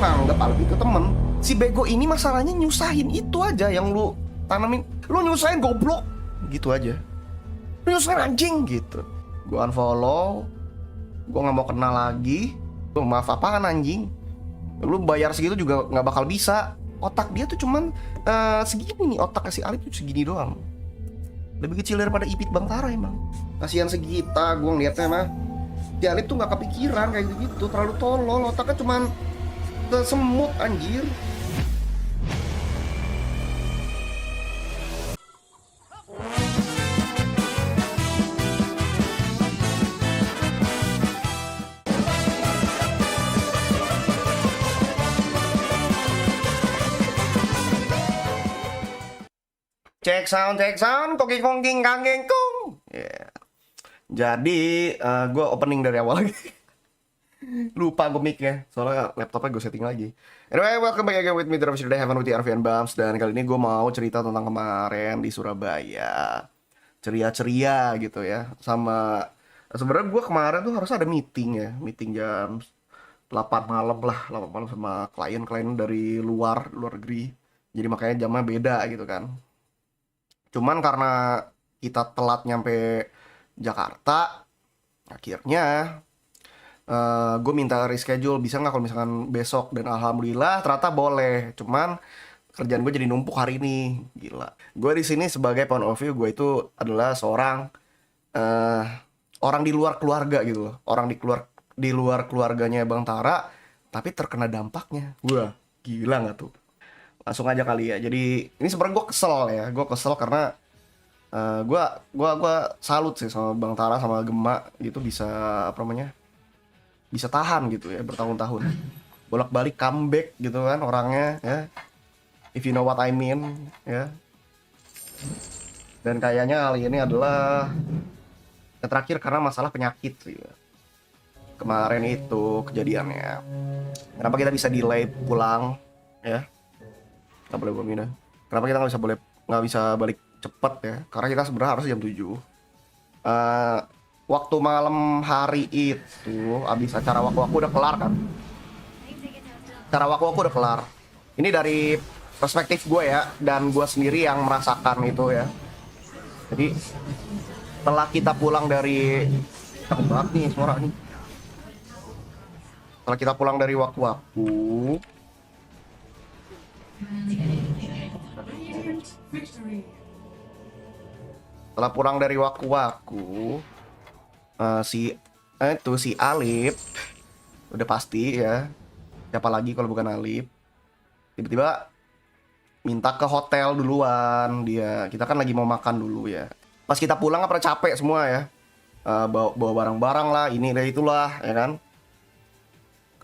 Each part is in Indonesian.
nganggap Alip itu temen. Si bego ini masalahnya nyusahin, itu aja yang lu tanamin. Lu nyusahin goblok, gitu aja. Lu nyusahin anjing gitu. Gue unfollow, gue nggak mau kenal lagi. Lu maaf apaan anjing? Lu bayar segitu juga nggak bakal bisa. Otak dia tuh cuman segini nih, otak si Alip tuh segini doang. Lebih kecil daripada Ipit Bangtara emang. Kasihan Segita, gue ngeliatnya mah. Si Alip tuh nggak kepikiran kayak gitu, terlalu tolol. Otaknya cuman semut anjir. Cek sound, koki kongking kangking kung. Yeah. Jadi gue opening dari awal lagi. Lupa gue mic ya, soalnya laptopnya gue setting lagi. Anyway, welcome back again with me, Drop Today, Heaven with Arvian Bams. Dan kali ini gue mau cerita tentang kemarin di Surabaya. Ceria-ceria gitu ya. Sama, sebenarnya gue kemarin tuh harusnya ada meeting ya. Meeting jam 8 malam lah, 8 malam sama klien-klien dari luar negeri. Jadi makanya jamnya beda gitu kan. Cuman karena kita telat nyampe Jakarta, akhirnya gue minta reschedule, bisa nggak kalau misalkan besok, dan alhamdulillah ternyata boleh. Cuman kerjaan gue jadi numpuk hari ini, gila. Gue di sini sebagai point of view gue itu adalah seorang orang di luar keluarga gitu loh, orang di luar keluarganya Bang Tara, tapi terkena dampaknya. Gue gila nggak tuh? Langsung aja kali ya. Jadi ini sebenarnya gue kesel ya, gue kesel karena gue salut sih sama Bang Tara sama Gemma gitu, bisa apa namanya, bisa tahan gitu ya bertahun-tahun, bolak-balik comeback gitu kan orangnya ya, if you know what I mean ya. Dan kayaknya kali ini adalah yang terakhir karena masalah penyakit sih ya. Kemarin itu kejadiannya, kenapa kita bisa delay pulang ya, nggak boleh minum. Kenapa kita nggak bisa balik cepet ya, karena kita sebenarnya harus jam 7. Waktu malam hari itu abis acara waku-waku udah kelar kan. Acara waku-waku udah kelar. Ini dari perspektif gue ya, dan gue sendiri yang merasakan itu ya. Jadi setelah kita pulang dari, cakep banget nih suara nih. Setelah kita pulang dari waku-waku, setelah pulang dari waku-waku, si Alip udah pasti ya, siapa lagi kalau bukan Alip, tiba-tiba minta ke hotel duluan dia. Kita kan lagi mau makan dulu ya. Pas kita pulang apa capek semua ya, bawa barang-barang lah, ini dan itulah ya kan.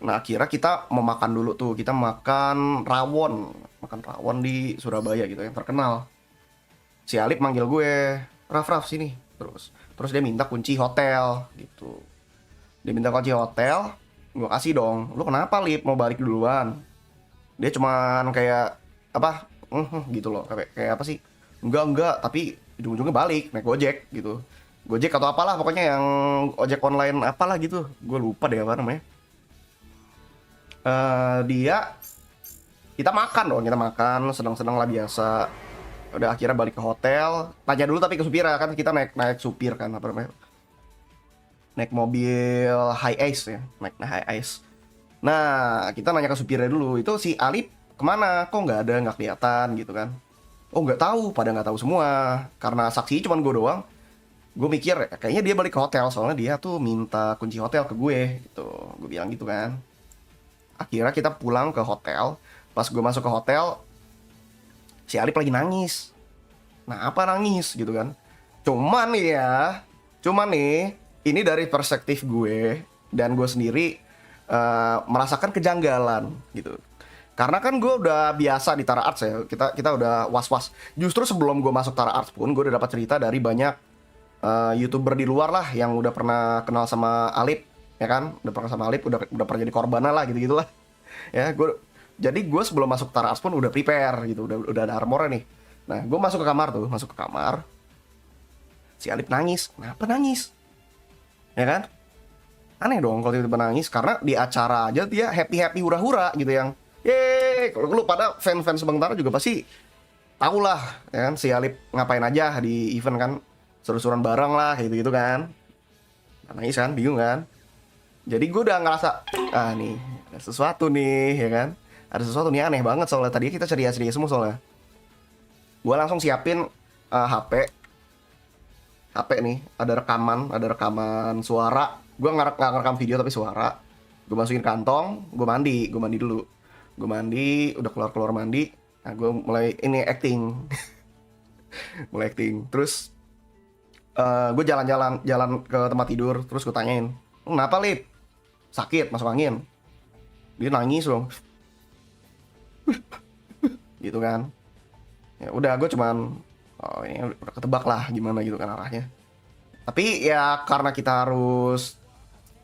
Nah akhirnya kita mau makan dulu tuh, kita makan rawon di Surabaya gitu yang terkenal. Si Alip manggil gue, Raf sini, terus dia minta kunci hotel gitu. Dia minta kunci hotel, gue kasih dong. Lu kenapa Lip, mau balik duluan? Dia cuman kayak apa gitu loh, kayak apa sih, enggak, tapi ujung-ujungnya balik naik Gojek gitu, Gojek atau apalah pokoknya, yang ojek online apalah gitu, gue lupa deh apa namanya. Kita makan senang-senang lah biasa. Udah akhirnya balik ke hotel, tanya dulu tapi ke supir kan, kita naik supir kan, apa namanya, naik mobil high ace ya, naik high ace. Nah kita nanya ke supirnya dulu, itu si Alip kemana, kok nggak kelihatan gitu kan. Oh nggak tahu, pada nggak tahu semua, karena saksi cuman gue doang. Gue mikir kayaknya dia balik ke hotel, soalnya dia tuh minta kunci hotel ke gue gitu, gue bilang gitu kan. Akhirnya kita pulang ke hotel. Pas gue masuk ke hotel, si Alip lagi nangis. Nah apa nangis gitu kan. Cuman nih, ini dari perspektif gue, dan gue sendiri merasakan kejanggalan gitu. Karena kan gue udah biasa di Tara Arts ya, kita udah was-was. Justru sebelum gue masuk Tara Arts pun, gue udah dapat cerita dari banyak YouTuber di luar lah yang udah pernah kenal sama Alip, ya kan? Udah pernah sama Alip, udah pernah jadi korbannya lah gitu-gitulah. Ya, jadi gue sebelum masuk Tara Arts pun udah prepare gitu, udah ada armornya nih. Nah, gue masuk ke kamar. Si Alip nangis. Kenapa nangis? Ya kan? Aneh dong kalau tiba-tiba nangis, karena di acara aja dia happy hura-hura gitu yang yeay. Kalau lu pada fans Bangtara juga pasti tahu lah ya kan, si Alip ngapain aja di event kan, seru-seruan bareng lah kayak gitu kan. Nangis kan, bingung kan. Jadi gue udah ngerasa nih ada sesuatu nih ya kan, ada sesuatu nih aneh banget. Soalnya tadi kita ceria semua soalnya. Gue langsung siapin HP nih, ada rekaman suara. Gue nggak ngerekam video tapi suara. Gue masukin kantong, gue mandi dulu. Gue mandi, udah keluar mandi. Nah, gue mulai ini acting. Mulai acting. Terus gue jalan ke tempat tidur. Terus gue tanyain, kenapa Lip? Sakit, masuk angin. Dia nangis dong. Gitu kan. Ya udah, gue cuman ini udah ketebak lah gimana gitu kan arahnya. Tapi ya karena kita harus,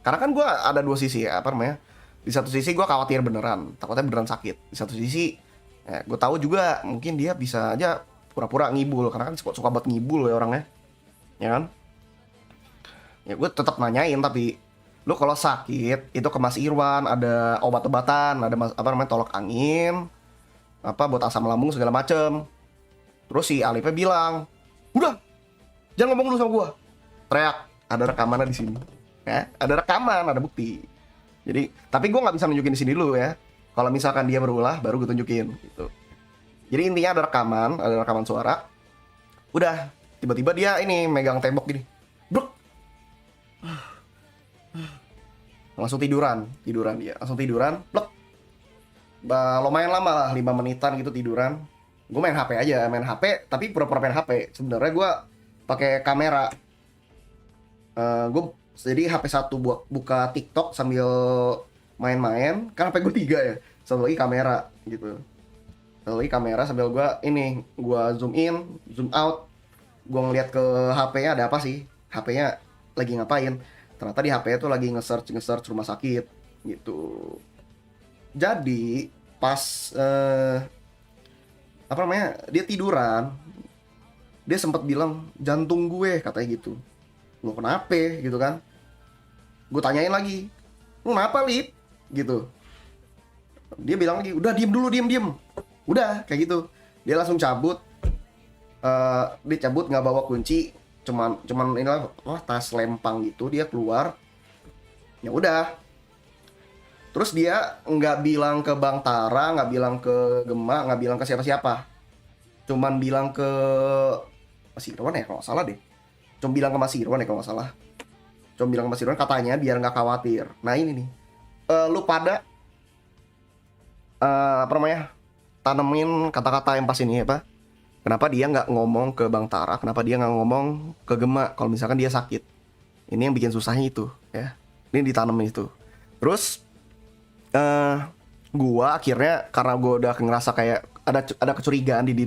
karena kan gue ada dua sisi ya, apa namanya. Di satu sisi gue khawatir beneran, takutnya beneran sakit. Di satu sisi ya, gue tahu juga mungkin dia bisa aja pura-pura ngibul, karena kan suka banget ngibul ya orangnya, ya kan. Ya gue tetap nanyain, tapi lu kalau sakit itu ke Mas Irwan, ada obat-obatan, ada apa namanya tolak angin, apa buat asam lambung segala macem. Terus si Alipnya bilang, udah jangan ngomong dulu sama gue, teriak. Ada rekamannya di sini ya, ada rekaman, ada bukti. Jadi tapi gue nggak bisa nunjukin di sini dulu ya, kalau misalkan dia berulah baru gue tunjukin gitu. Jadi intinya ada rekaman suara. Udah tiba-tiba dia ini megang tembok gini, bruk, langsung tiduran dia langsung tiduran plek. Lumayan lama lah, 5 menitan gitu tiduran. Gue main HP tapi pura-pura main HP. Sebenarnya gue pakai kamera. Gue jadi HP 1 buka TikTok sambil main-main. Kan HP gue 3 ya, satu lagi kamera gitu. Satu lagi kamera sambil gue ini, gue zoom in, zoom out. Gue ngeliat ke HP-nya ada apa sih, HP-nya lagi ngapain. Ternyata di HP-nya tuh lagi nge-search rumah sakit gitu. Jadi pas apa namanya, dia tiduran, dia sempat bilang jantung gue, katanya gitu. Lo kenapa gitu kan. Gue tanyain lagi, lo kenapa Lip gitu. Dia bilang lagi, udah diem dulu, diem. Udah kayak gitu. Dia langsung cabut. Dia cabut nggak bawa kunci, cuman inilah tas lempang gitu. Dia keluar, ya udah. Terus dia nggak bilang ke Bang Tara, nggak bilang ke Gema, nggak bilang ke siapa-siapa. Cuman bilang ke Mas Irwan ya kalau nggak salah deh. Cuma bilang ke Mas Irwan ya kalau nggak salah. Cuma bilang ke Mas Irwan katanya biar nggak khawatir. Nah ini nih, lu pada apa namanya, tanemin kata-kata yang pas ini apa? Kenapa dia nggak ngomong ke Bang Tara? Kenapa dia nggak ngomong ke Gema kalau misalkan dia sakit? Ini yang bikin susahnya itu ya. Ini ditanemin itu. Terus gua akhirnya karena gua udah ngerasa kayak ada kecurigaan di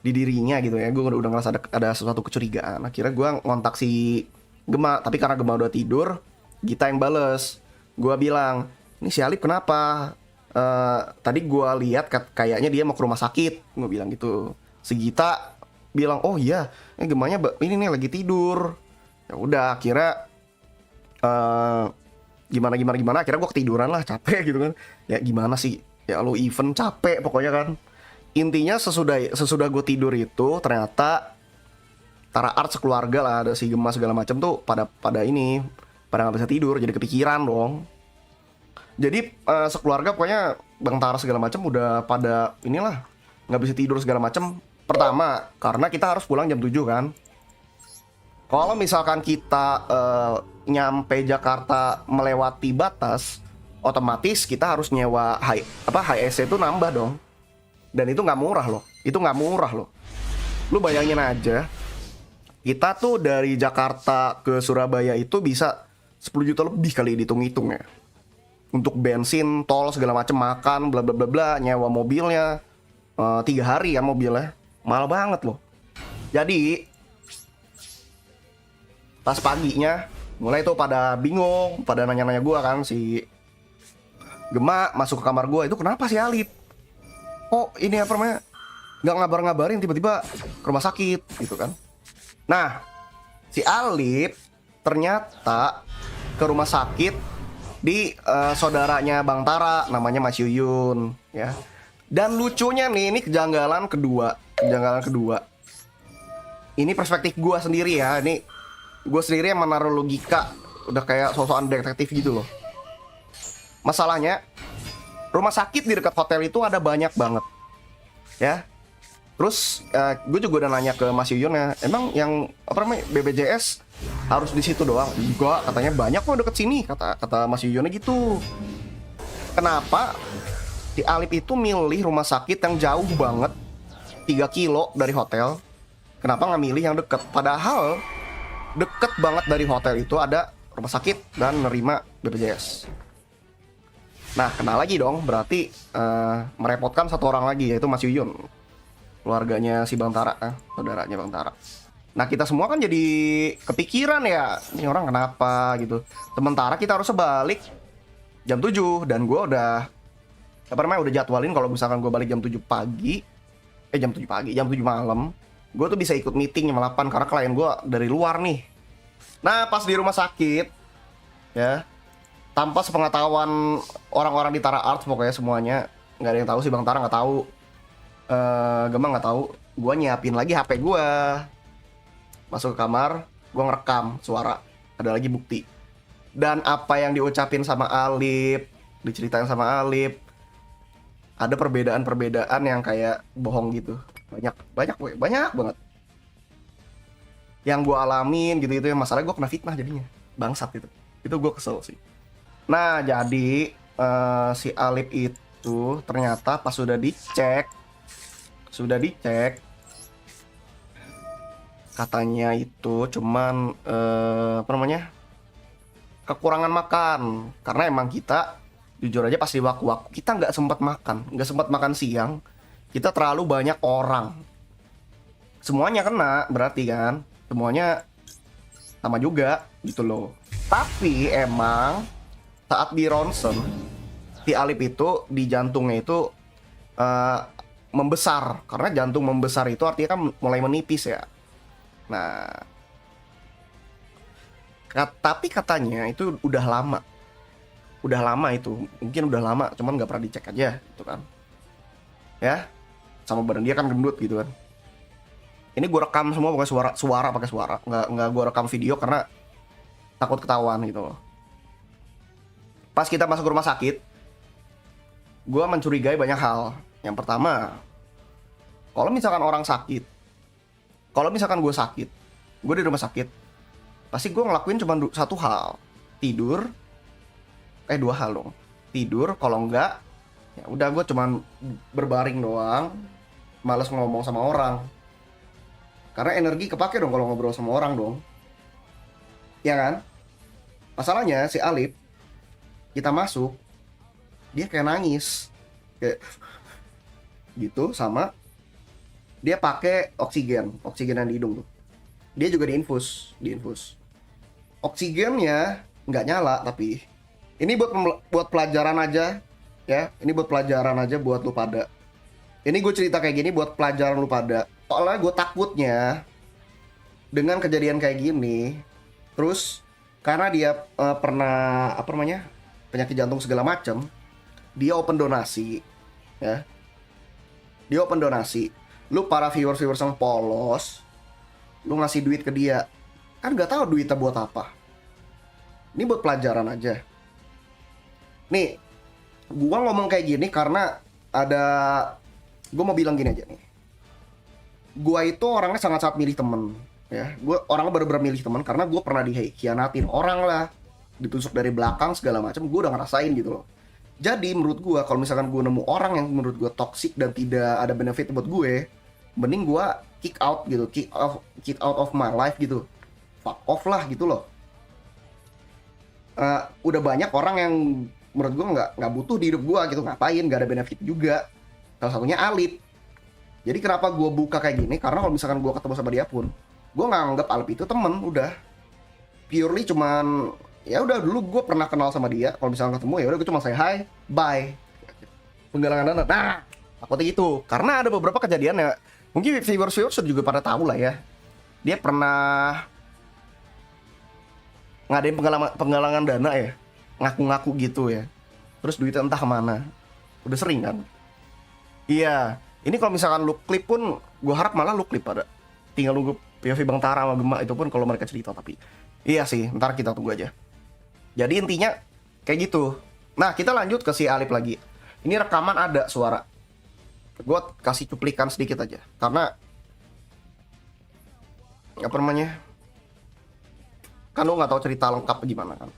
dirinya gitu ya. Gua udah ngerasa ada sesuatu kecurigaan. Akhirnya gua ngontak si Gema, tapi karena Gema udah tidur, Gita yang bales. Gua bilang, ini si Alip kenapa? Tadi gua lihat kayaknya dia mau ke rumah sakit. Gua bilang gitu. Si Gita bilang, oh iya, Gemanya ini nih lagi tidur. Ya udah, akhirnya gimana akhirnya gue ketiduran lah, capek gitu kan. Ya gimana sih, ya lo event capek pokoknya kan. Intinya sesudah gue tidur itu ternyata Tara Art sekeluarga lah, ada si Gema segala macam tuh pada nggak bisa tidur, jadi kepikiran dong. Jadi sekeluarga pokoknya Bang Tara segala macam udah pada inilah nggak bisa tidur segala macam. Pertama karena kita harus pulang jam 7 kan. Kalau misalkan kita nyampe Jakarta melewati batas, otomatis kita harus nyewa HIS itu nambah dong. Dan itu nggak murah loh. Lu bayangin aja, kita tuh dari Jakarta ke Surabaya itu bisa 10 juta lebih kali dihitung-hitung ya. Untuk bensin, tol segala macam, makan, bla bla bla bla, nyewa mobilnya 3 hari kan mobilnya, mahal banget loh. Jadi pas paginya mulai tuh pada bingung, pada nanya-nanya gue kan. Si Gema masuk ke kamar gue, itu kenapa sih Alip? Oh ini apa namanya, nggak ngabarin tiba-tiba ke rumah sakit gitu kan. Nah si Alip ternyata ke rumah sakit di saudaranya Bang Tara, namanya Mas Yuyun, ya. Dan lucunya nih, ini kejanggalan kedua. Ini perspektif gue sendiri ya, ini gue sendiri yang menaruh logika, udah kayak sosokan detektif gitu loh. Masalahnya, rumah sakit di dekat hotel itu ada banyak banget, ya. Terus gue juga udah nanya ke Mas Yuyun ya, emang yang apa namanya BPJS harus di situ doang? Enggak, katanya banyak kok deket sini, kata Mas Yuyunnya gitu. Kenapa di Alip itu milih rumah sakit yang jauh banget, 3 kilo dari hotel? Kenapa nggak milih yang deket? Padahal deket banget dari hotel itu ada rumah sakit dan nerima BPJS. Nah, kena lagi dong, berarti merepotkan satu orang lagi, yaitu Mas Yuyun, keluarganya si Bang Tara, saudaranya Bang Tara. Nah, kita semua kan jadi kepikiran ya, ini orang kenapa gitu. Sementara kita harus balik jam 7, dan gue udah udah jadwalin kalau misalkan gue balik jam 7 pagi, jam 7 malam, gue tuh bisa ikut meeting jam 8 karena klien gue dari luar nih. Nah, pas di rumah sakit, ya, tanpa sepengetahuan orang-orang di Tara Arts, pokoknya semuanya nggak ada yang tahu sih, Bang Tara nggak tahu, Gemang nggak tahu. Gue nyiapin lagi HP gue, masuk ke kamar, gue ngerekam suara, ada lagi bukti. Dan apa yang diucapin sama Alip, diceritain sama Alip, ada perbedaan yang kayak bohong gitu. Banyak banget yang gue alamin gitu ya. Masalah gue kena fitnah jadinya, bangsat gitu. Itu gue kesel sih. Nah, jadi si Alip itu ternyata pas sudah dicek katanya itu cuman kekurangan makan, karena emang kita jujur aja pas di waku-waku kita nggak sempat makan siang. Kita terlalu banyak orang, semuanya kena berarti kan, semuanya sama juga gitu loh. Tapi emang saat di ronsen si Alip itu di jantungnya itu membesar, karena jantung membesar itu artinya kan mulai menipis ya. Nah, tapi katanya itu udah lama itu, mungkin udah lama, cuman nggak pernah dicek aja gitu kan, ya. Sama badan dia kan gendut gitu kan. Ini gue rekam semua pakai suara, nggak gue rekam video karena takut ketahuan gitu loh. Pas kita masuk ke rumah sakit, gue mencurigai banyak hal. Yang pertama, kalau misalkan gue sakit, gue di rumah sakit, pasti gue ngelakuin cuma satu hal, tidur. Dua hal dong, tidur. Kalau enggak, ya udah gue cuma berbaring doang, malas ngomong sama orang. Karena energi kepake dong kalau ngobrol sama orang dong, ya kan? Masalahnya si Alip, kita masuk, dia kayak nangis, kayak gitu, sama dia pakai oksigen yang di hidung tuh. Dia juga diinfus. Oksigennya nggak nyala, tapi ini buat pelajaran aja ya. Ini buat pelajaran aja buat lu pada. Ini gue cerita kayak gini buat pelajaran lu pada. Soalnya gue takutnya dengan kejadian kayak gini, terus karena dia pernah penyakit jantung segala macam, dia open donasi, ya. Dia open donasi. Lu para viewers yang polos, lu ngasih duit ke dia, kan nggak tahu duitnya buat apa. Ini buat pelajaran aja. Nih, gua ngomong kayak gini karena gua mau bilang gini aja nih. Gua itu orangnya sangat-sangat milih temen, ya. Gua orangnya bener-bener milih temen karena gua pernah dikhianatin orang lah, ditusuk dari belakang segala macam. Gua udah ngerasain gitu loh. Jadi menurut gue, kalau misalkan gue nemu orang yang menurut gue toxic dan tidak ada benefit buat gue, mending gue kick out of my life gitu, fuck off lah gitu loh. Udah banyak orang yang menurut gue nggak butuh di hidup gue gitu, ngapain, nggak ada benefit juga. Salah satunya Alip. Jadi kenapa gue buka kayak gini? Karena kalau misalkan gue ketemu sama dia pun, gue nggak anggap Alip itu temen, udah purely cuman ya udah, dulu gue pernah kenal sama dia, kalau misalnya ketemu ya udah gue cuma say hi, bye, penggalangan dana. Nah, takutnya gitu, karena ada beberapa kejadian ya, mungkin viewers juga pada tahu lah ya. Dia pernah ngadain penggalangan dana ya, ngaku-ngaku gitu ya, terus duitnya entah kemana. Udah sering kan. Iya, ini kalau misalkan lu klip pun gue harap malah lu klip ada, tinggal nunggu POV Bang Tara sama Gemma itu pun kalau mereka cerita. Tapi iya sih, ntar kita tunggu aja. Jadi intinya kayak gitu. Nah, kita lanjut ke si Alip lagi. Ini rekaman ada suara. Gue kasih cuplikan sedikit aja. Karena apa namanya? Kan lu nggak tahu cerita lengkap gimana kan.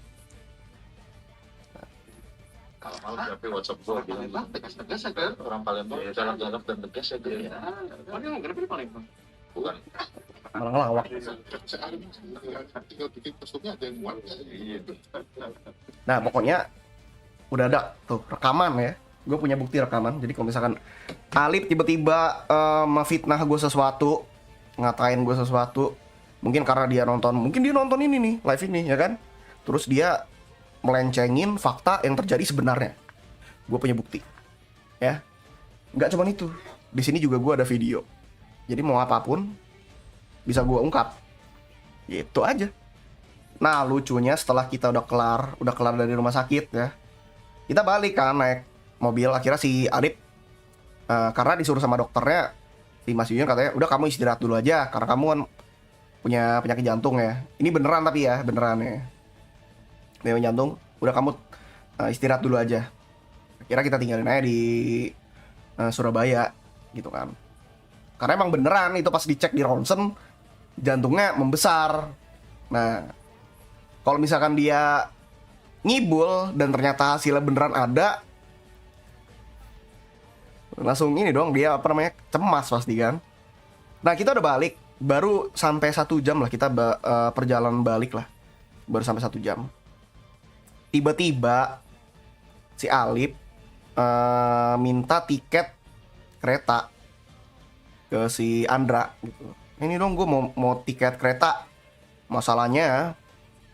Kalau malam tapi WhatsApp gue bilang tegas-tegas ya orang Palembang galak-galak dan tegas ya dia. Mana yang ngerti Palembang? Bukan. Malah ngelawak. Tinggal bikin kostumnya ada yang muat. Nah, pokoknya udah ada tuh rekaman ya. Gue punya bukti rekaman. Jadi kalau misalkan Alip tiba-tiba memfitnah gue sesuatu, ngatain gue sesuatu, mungkin karena dia nonton ini nih, live ini ya kan. Terus dia melencengin fakta yang terjadi sebenarnya. Gue punya bukti. Ya. Nggak cuma itu. Di sini juga gue ada video. Jadi mau apapun bisa gue ungkap. Gitu aja. Nah, lucunya setelah kita udah kelar dari rumah sakit ya. Kita balik kan naik mobil. Akhirnya si Alip karena disuruh sama dokternya, si Mas Yuyun katanya, udah kamu istirahat dulu aja karena kamu kan punya penyakit jantung ya. Ini beneran tapi ya, beneran ya. Penyakit jantung, udah kamu istirahat dulu aja. Akhirnya kita tinggalin aja di Surabaya gitu kan. Karena emang beneran itu pas dicek di ronsen jantungnya membesar. Nah, kalau misalkan dia ngibul dan ternyata hasilnya beneran ada, langsung ini dong dia apa namanya cemas pasti kan. Nah, kita udah balik, baru sampai 1 jam lah kita perjalanan balik lah, baru sampai 1 jam. Tiba-tiba si Alip minta tiket kereta ke si Andra gitu. Ini dong gue mau tiket kereta. Masalahnya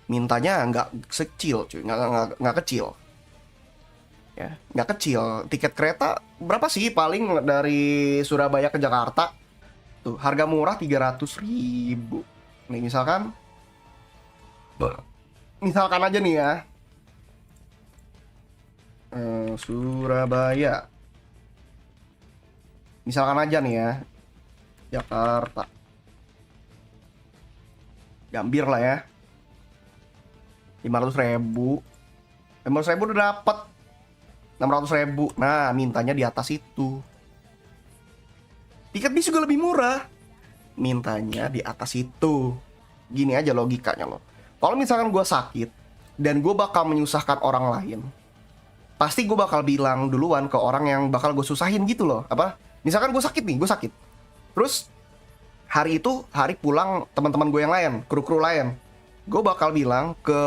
mintanya nggak kecil cuy, nggak kecil. Ya, nggak kecil. Tiket kereta berapa sih paling dari Surabaya ke Jakarta? Tuh, harga murah 300.000. Nih misalkan aja nih ya. Surabaya. Misalkan aja nih ya. Jakarta. Gambir lah ya. 500.000. 500.000 udah dapet. 600.000. Nah, mintanya di atas itu. Tiket bis juga lebih murah. Mintanya di atas itu. Gini aja logikanya loh. Kalau misalkan gue sakit dan gue bakal menyusahkan orang lain, pasti gue bakal bilang duluan ke orang yang bakal gue susahin gitu loh. Apa? Misalkan gue sakit nih, gue sakit. Terus hari itu, hari pulang teman-teman gue yang lain, kru-kru lain, gue bakal bilang ke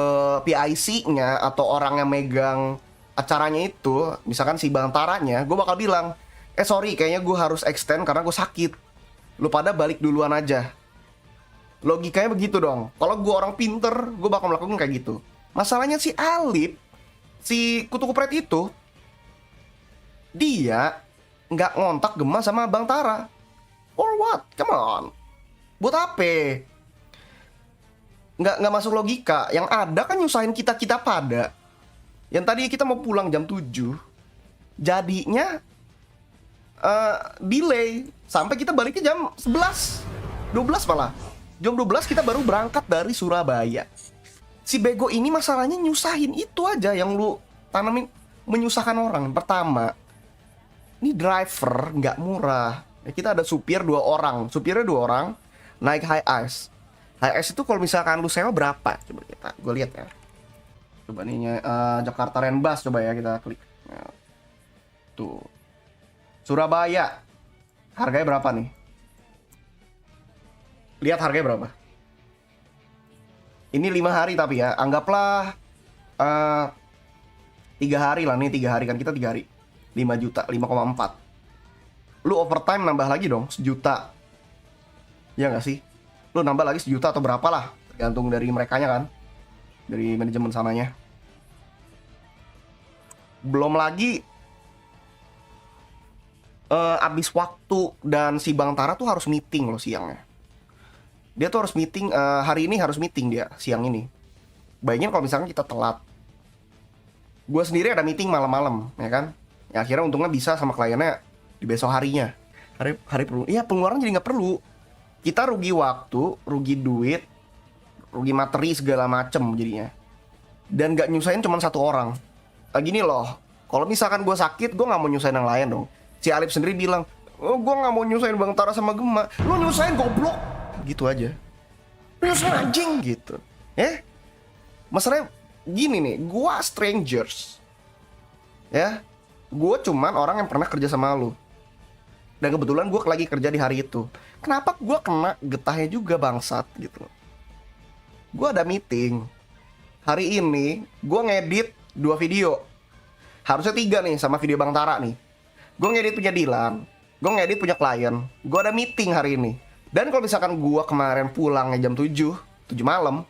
PIC-nya atau orang yang megang acaranya itu, misalkan si Bang Taranya, gue bakal bilang, sorry kayaknya gue harus extend karena gue sakit. Lu pada balik duluan aja. Logikanya begitu dong. Kalau gue orang pinter, gue bakal melakukan kayak gitu. Masalahnya si Alip, si kutu kupret itu, dia nggak ngontak Gemma sama Bang Tara. For what? Come on. Buat apa? Nggak masuk logika. Yang ada kan nyusahin kita pada. Yang tadi kita mau pulang jam 7, jadinya delay sampai kita baliknya jam 11, 12 malah. Jam 12 kita baru berangkat dari Surabaya. Si bego ini masalahnya nyusahin itu aja yang lu tanamin, menyusahkan orang. Pertama, ini driver nggak murah. Kita ada supir 2 orang, supirnya 2 orang, naik HiAce. HiAce itu kalau misalkan lu sewa berapa? Coba gue lihat ya. Coba nih Jakarta Renbus, coba ya kita klik. Nah, tuh. Surabaya. Harganya berapa nih? Lihat harganya berapa? Ini 5 hari tapi ya, anggaplah 3 hari lah nih, 3 hari kan kita 3 hari. 5 juta, 5,4. Lu overtime nambah lagi dong, 1 juta. Ya nggak sih? Lu nambah lagi 1 juta atau berapa lah, tergantung dari merekanya kan. Dari manajemen sananya. Belum lagi abis waktu dan si Bang Tara tuh harus meeting loh siangnya. Dia tuh harus meeting, hari ini harus meeting dia siang ini. bayangin kalau misalkan kita telat. Gue sendiri ada meeting malam-malam, ya kan? Ya akhirnya untungnya bisa sama kliennya di besok harinya. Hari perlu. Iya, pengeluaran jadi nggak perlu. Kita rugi waktu, rugi duit, rugi materi segala macem jadinya. Dan nggak nyusahin cuma satu orang. Gini loh, kalau misalkan gue sakit, gue nggak mau nyusahin yang lain dong. Si Alip sendiri bilang, oh gue nggak mau nyusahin Bang Tara sama Gema. Lu nyusahin goblok. Gitu aja. Lu nyusahin anjing gitu. Masalahnya gini nih, gue strangers. Ya, gue cuman orang yang pernah kerja sama lu. Dan kebetulan gue lagi kerja di hari itu. Kenapa gue kena getahnya juga bangsat gitu. Gue ada meeting. Hari ini gue ngedit 2 video. Harusnya 3 nih sama video Bang Tara nih. Gue ngedit punya Dilan, gue ngedit punya klien. Gue ada meeting hari ini. Dan kalau misalkan gue kemarin pulangnya jam 7 malam,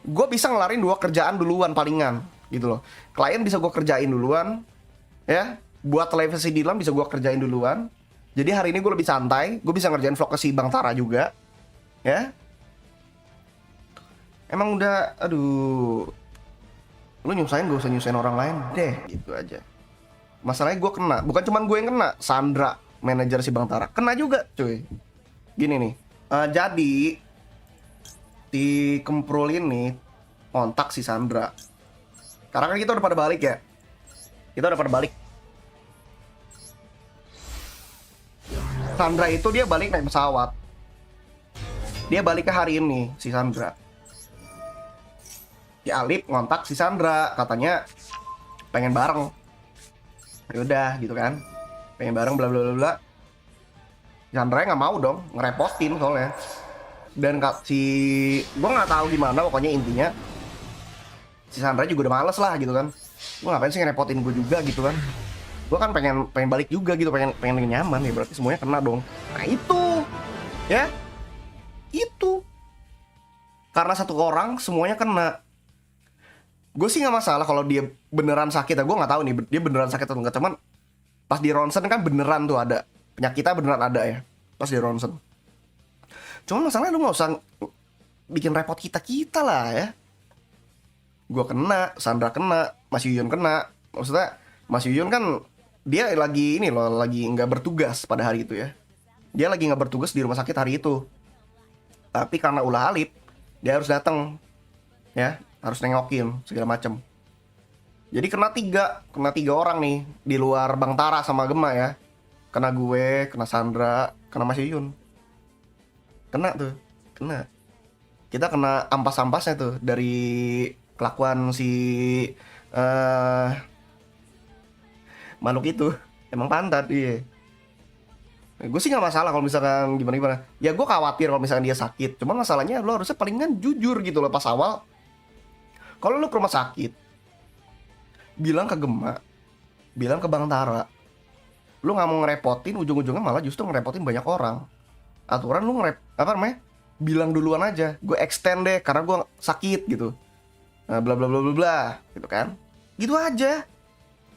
gue bisa ngelarin 2 kerjaan duluan palingan gitu loh. Klien bisa gue kerjain duluan, ya. Buat televisi Dilan bisa gue kerjain duluan. Jadi hari ini gue lebih santai. Gue bisa ngerjain vlog ke si Bang Tara juga, ya. Emang udah, aduh, lu nyusahin gak usah nyusahin orang lain deh, gitu aja. Masalahnya gue kena, bukan cuma gue yang kena, Sandra, manajer si Bang Tara, kena juga cuy. Gini nih, jadi di Kemprul ini kontak si Sandra. Karena kan kita udah pada balik ya. Kita udah pada balik. Sandra itu dia balik naik pesawat. Dia balik ke hari ini, si Sandra. Si Alip ngontak si Sandra, katanya pengen bareng. Yaudah gitu kan, pengen bareng bla bla bla bla. Sandra nggak mau dong, ngerepotin soalnya. Dan gue nggak tahu gimana, pokoknya intinya si Sandra juga udah males lah gitu kan. Gue ngapain sih ngerepotin gue juga gitu kan. Gue kan pengen balik juga gitu, pengen nyaman ya, berarti semuanya kena dong. Nah itu, ya itu karena satu orang semuanya kena. Gue sih nggak masalah kalau dia beneran sakit. Gue nggak tahu nih dia beneran sakit atau enggak. Cuman pas di ronsen kan beneran tuh ada penyakitnya, beneran ada ya pas di ronsen. Cuman masalahnya lu nggak usah bikin repot kita lah ya. Gue kena, Sandra kena, Mas Yuyun kena. Maksudnya Mas Yuyun kan dia lagi ini loh, lagi nggak bertugas pada hari itu ya. Dia lagi nggak bertugas di rumah sakit hari itu. Tapi karena ulah Alip, dia harus datang, ya, harus nengokin segala macam. Jadi kena tiga orang nih di luar Bang Tara sama Gema ya. Kena gue, kena Sandra, kena Mas Yuyun. Kena tuh, kena. Kita kena ampas-ampasnya tuh dari kelakuan si makhluk itu. Emang pantat dia. Gue sih nggak masalah kalau misalkan gimana. Ya gue khawatir kalau misalkan dia sakit. Cuma masalahnya lo harusnya palingan jujur gitu loh pas awal. Kalau lo ke rumah sakit, bilang ke Gema, bilang ke Bang Tara, lo nggak mau ngerepotin, ujung-ujungnya malah justru ngerepotin banyak orang. Aturan lo bilang duluan aja. Gue extend deh karena gue sakit gitu. Nah, bla bla bla bla bla, gitu kan? Gitu aja.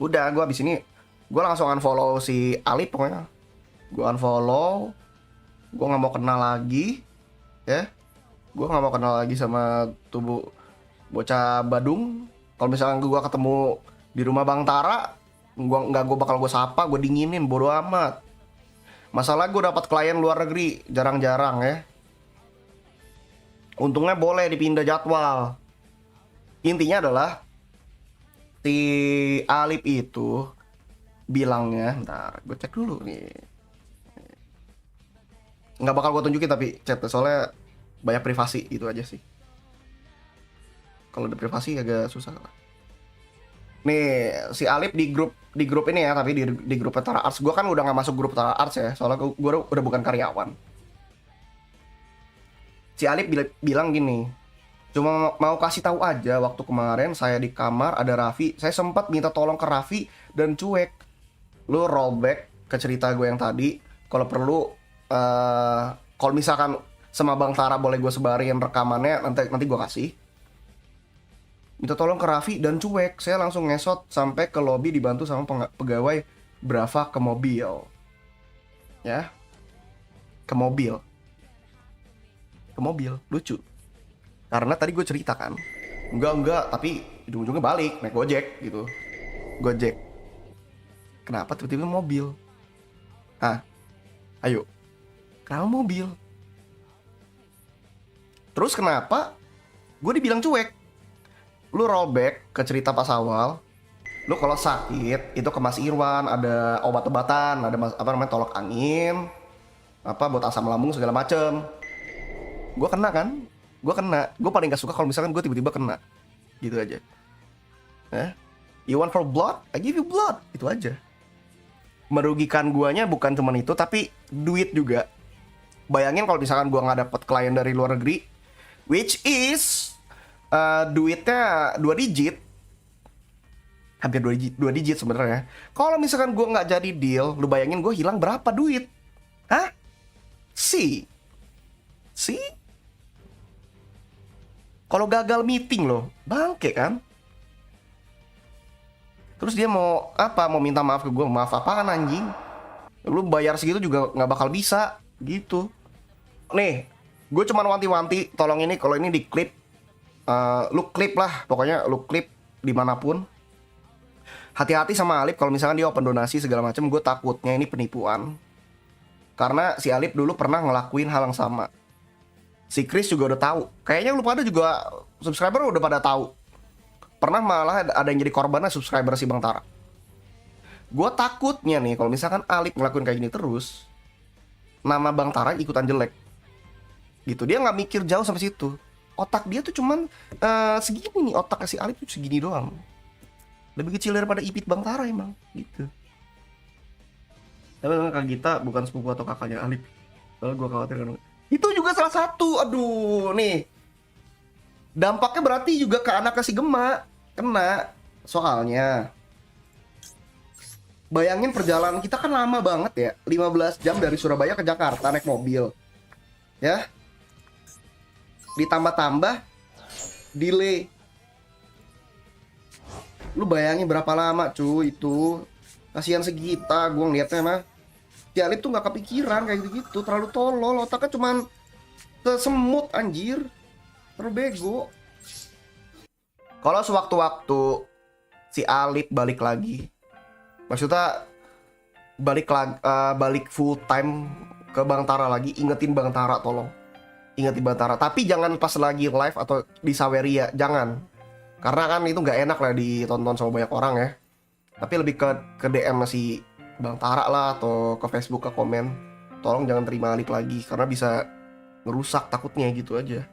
Udah, gue abis ini gue langsung unfollow si Alip pokoknya. Gue unfollow, gue nggak mau kenal lagi, ya. Gue nggak mau kenal lagi sama tubuh bocah Badung. Kalau misalnya gue ketemu di rumah Bang Tara, gue bakal gue sapa, gue dinginin, bodo amat. Masalah gue dapat klien luar negeri jarang-jarang ya. Untungnya boleh dipindah jadwal. Intinya adalah si Alip itu bilangnya, ntar gue cek dulu nih. Nggak bakal gue tunjukin tapi chat, soalnya banyak privasi itu aja sih. Kalau udah privasi agak susah lah. Nih si Alip di grup ini ya, tapi di grup Tara Arts. Gue kan udah nggak masuk grup Tara Arts ya, soalnya gue udah bukan karyawan. Si Alip bilang gini, cuma mau kasih tahu aja, waktu kemarin saya di kamar ada Raffi, saya sempat minta tolong ke Raffi dan cuek. Lu rollback ke cerita gue yang tadi, kalau perlu kalau misalkan sama Bang Tara boleh gue sebarin rekamannya, nanti gue kasih. Minta tolong ke Raffi dan cuek. Saya langsung ngesot sampai ke lobi dibantu sama pegawai Brava ke mobil. Ya. Ke mobil. Lucu. Karena tadi gue cerita kan, Enggak, tapi ujung-ujungnya balik naik Gojek gitu. Gojek. Kenapa tiba-tiba mobil? Ah, ayo. Kenapa mobil? Terus kenapa gue dibilang cuek? Lu rollback ke cerita pas awal. Lu kalau sakit itu ke Mas Irwan, ada obat-obatan, ada apa namanya tolak angin, apa buat asam lambung segala macem. Gue kena kan? Gue paling gak suka kalau misalkan gue tiba-tiba kena. Gitu aja. You want for blood? I give you blood. Itu aja. Merugikan guanya bukan cuma itu, tapi duit juga. Bayangin kalau misalkan gua nggak dapet klien dari luar negeri, which is duitnya 2 digit, hampir 2 digit sebenarnya. Kalau misalkan gua nggak jadi deal, lu bayangin gua hilang berapa duit? Hah? See? Kalau gagal meeting loh, bangke kan? Terus dia mau apa? Mau minta maaf ke gue? Maaf apaan anjing? Lu bayar segitu juga nggak bakal bisa gitu. Nih, gue cuman wanti-wanti, tolong ini kalau ini di klip, lu klip lah, pokoknya lu klip dimanapun. Hati-hati sama Alip kalau misalkan dia open donasi segala macam. Gue takutnya ini penipuan. Karena si Alip dulu pernah ngelakuin hal yang sama. Si Chris juga udah tahu. Kayaknya lu pada juga subscriber udah pada tahu. Pernah malah ada yang jadi korbannya subscriber si Bang Tara. Gue takutnya nih kalau misalkan Alip ngelakuin kayak gini terus, nama Bang Tara ikutan jelek. Gitu, dia nggak mikir jauh sampai situ. Otak dia tuh cuman segini nih, otak si Alip tuh segini doang. Lebih kecil daripada Ipit Bang Tara emang, gitu. Tapi memang Kak Gita bukan sepupu atau kakaknya Alip. Soalnya gue khawatir kan. Itu juga salah satu, aduh nih. Dampaknya berarti juga ke anak si Gema kena. Soalnya bayangin perjalanan kita kan lama banget ya, 15 jam dari Surabaya ke Jakarta naik mobil. Ya. Ditambah-tambah delay. Lu bayangin berapa lama cuy itu. Kasihan segita gue ngeliatnya mah. Si Alip tuh gak kepikiran kayak gitu-gitu, terlalu tolol, otaknya cuman semut anjir. Terlalu bego. Kalau sewaktu-waktu si Alip balik lagi, maksudnya balik full time ke Bang Tara lagi, ingetin Bang Tara tolong. Ingetin Bang Tara. Tapi jangan pas lagi live atau di Saweria, jangan. Karena kan itu nggak enak lah ditonton sama banyak orang ya. Tapi lebih ke DM si Bang Tara lah atau ke Facebook ke komen. Tolong jangan terima Alip lagi karena bisa ngerusak takutnya gitu aja.